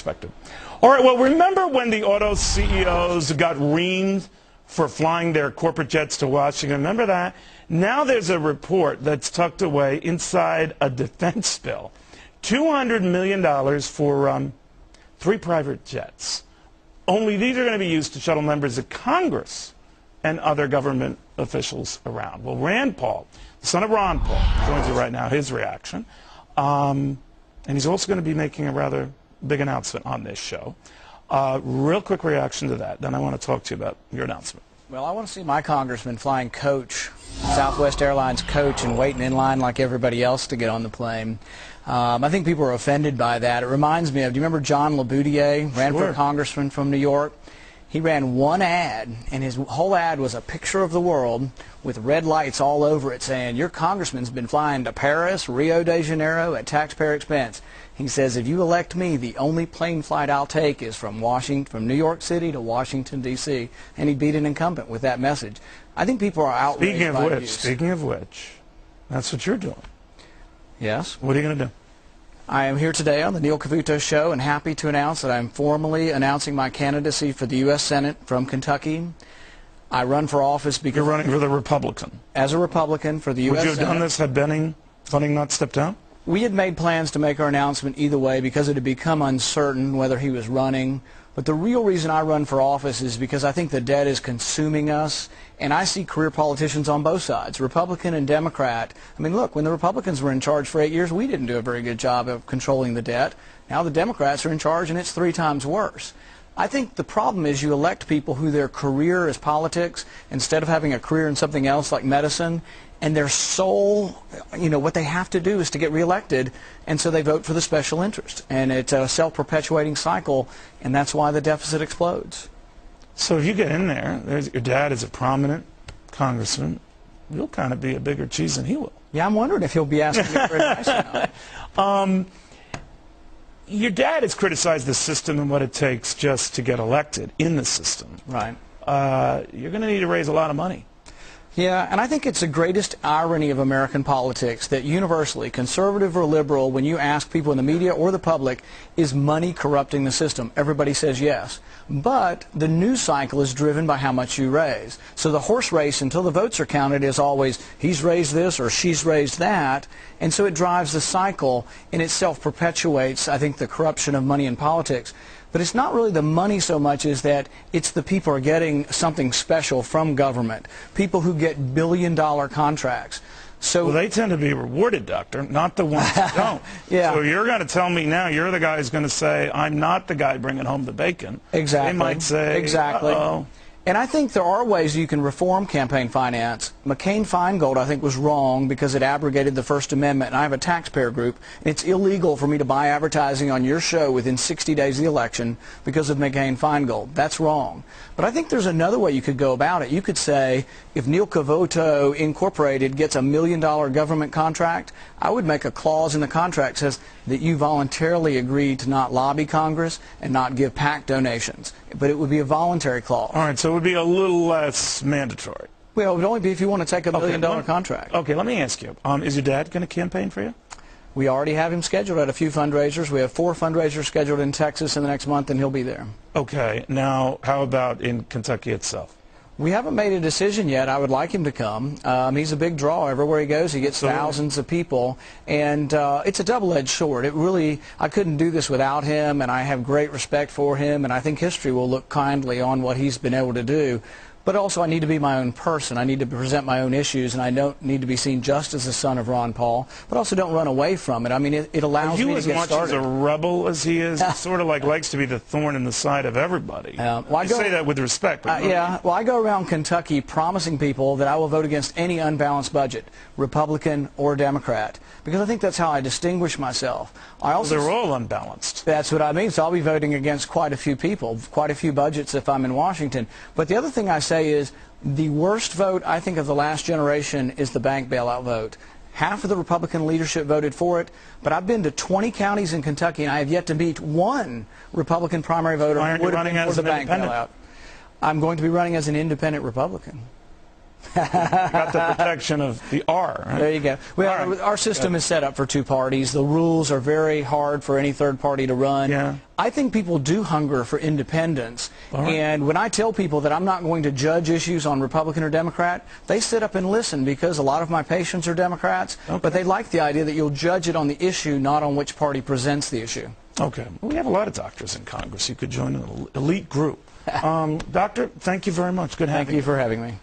expected. All right, well, remember when the auto CEOs got reamed for flying their corporate jets to Washington? Remember that? Now there's a report that's tucked away inside a defense bill. $200 million for 3 private jets. Only these are going to be used to shuttle members of Congress and other government officials around. Well, Rand Paul, the son of Ron Paul, joins you right now, his reaction. And he's also going to be making a rather big announcement on this show. Real quick reaction to that. Then I want to talk to you about your announcement. Well, I want to see my congressman flying coach, Southwest Airlines coach, and waiting in line like everybody else to get on the plane. I think people are offended by that. It reminds me of, do you remember John LaBoudiere, ran for congressman from New York? He ran one ad, and his whole ad was a picture of the world with red lights all over it saying, your congressman's been flying to Paris, Rio de Janeiro at taxpayer expense. He says, if you elect me, the only plane flight I'll take is from New York City to Washington, D.C., and he beat an incumbent with that message. I think people are outraged by abuse. Speaking of which, that's what you're doing. Yes. What are you going to do? I am here today on the Neil Cavuto Show and happy to announce that I'm formally announcing my candidacy for the U.S. Senate from Kentucky. I run for office because... You're running for the Republican. As a Republican for the U.S. Senate. Would you have done this had Bunning not stepped down? We had made plans to make our announcement either way because it had become uncertain whether he was running. But the real reason I run for office is because I think the debt is consuming us, and I see career politicians on both sides, Republican and Democrat. I mean, look, when the Republicans were in charge for 8 years, we didn't do a very good job of controlling the debt. Now the Democrats are in charge, and it's 3 times worse. I think the problem is you elect people who their career is politics instead of having a career in something else like medicine, and their sole, what they have to do is to get reelected, and so they vote for the special interest. And it's a self-perpetuating cycle, and that's why the deficit explodes. So if you get in there, your dad is a prominent congressman, you'll kind of be a bigger cheese than he will. Yeah, I'm wondering if he'll be asking me for advice or not. Your dad has criticized the system and what it takes just to get elected in the system. Right. You're going to need to raise a lot of money. Yeah, and I think it's the greatest irony of American politics that universally, conservative or liberal, when you ask people in the media or the public, is money corrupting the system? Everybody says yes. But the news cycle is driven by how much you raise. So the horse race until the votes are counted is always, he's raised this or she's raised that. And so it drives the cycle, and it self-perpetuates, I think, the corruption of money in politics. But it's not really the money so much as that it's the people who are getting something special from government, people who get billion-dollar contracts. So well, they tend to be rewarded, Doctor, not the ones who don't. Yeah. So you're going to tell me now you're the guy who's going to say, I'm not the guy bringing home the bacon. Exactly. They might say, exactly. Uh-oh. And I think there are ways you can reform campaign finance. McCain-Feingold, I think, was wrong because it abrogated the First Amendment. And I have a taxpayer group. And it's illegal for me to buy advertising on your show within 60 days of the election because of McCain-Feingold. That's wrong. But I think there's another way you could go about it. You could say, if Neil Cavuto Incorporated gets $1 million government contract, I would make a clause in the contract that says that you voluntarily agree to not lobby Congress and not give PAC donations. But it would be a voluntary clause. All right, so it would be a little less mandatory. Well, it would only be if you want to take a $1 million contract. Okay, let me ask you, is your dad going to campaign for you? We already have him scheduled at a few fundraisers. We have 4 fundraisers scheduled in Texas in the next month, and he'll be there. Okay, now how about in Kentucky itself? We haven't made a decision yet. I would like him to come. He's a big draw. Everywhere he goes, he gets thousands of people. And it's a double-edged sword. I couldn't do this without him, and I have great respect for him, and I think history will look kindly on what he's been able to do. But also, I need to be my own person. I need to present my own issues, and I don't need to be seen just as the son of Ron Paul, but also don't run away from it. I mean, it allows me to get started. Are you as much as a rebel as he is? He sort of likes to be the thorn in the side of everybody. I say that with respect. But yeah, well, I go around Kentucky promising people that I will vote against any unbalanced budget, Republican or Democrat, because I think that's how I distinguish myself. They're all unbalanced. That's what I mean. So I'll be voting against quite a few people, quite a few budgets if I'm in Washington. But the other thing I say is the worst vote, I think, of the last generation is the bank bailout vote. Half of the Republican leadership voted for it, but I've been to 20 counties in Kentucky, and I have yet to meet one Republican primary voter who would have been for the bank bailout. I'm going to be running as an independent Republican. Got the protection of the R. Right? There you go. Well, right. our system is set up for two parties. The rules are very hard for any third party to run. Yeah. I think people do hunger for independence. Right. And when I tell people that I'm not going to judge issues on Republican or Democrat, they sit up and listen because a lot of my patients are Democrats, but they like the idea that you'll judge it on the issue, not on which party presents the issue. Okay. Well, we have a lot of doctors in Congress. You could join an elite group. Doctor, thank you very much. Good having you. Thank you for having me.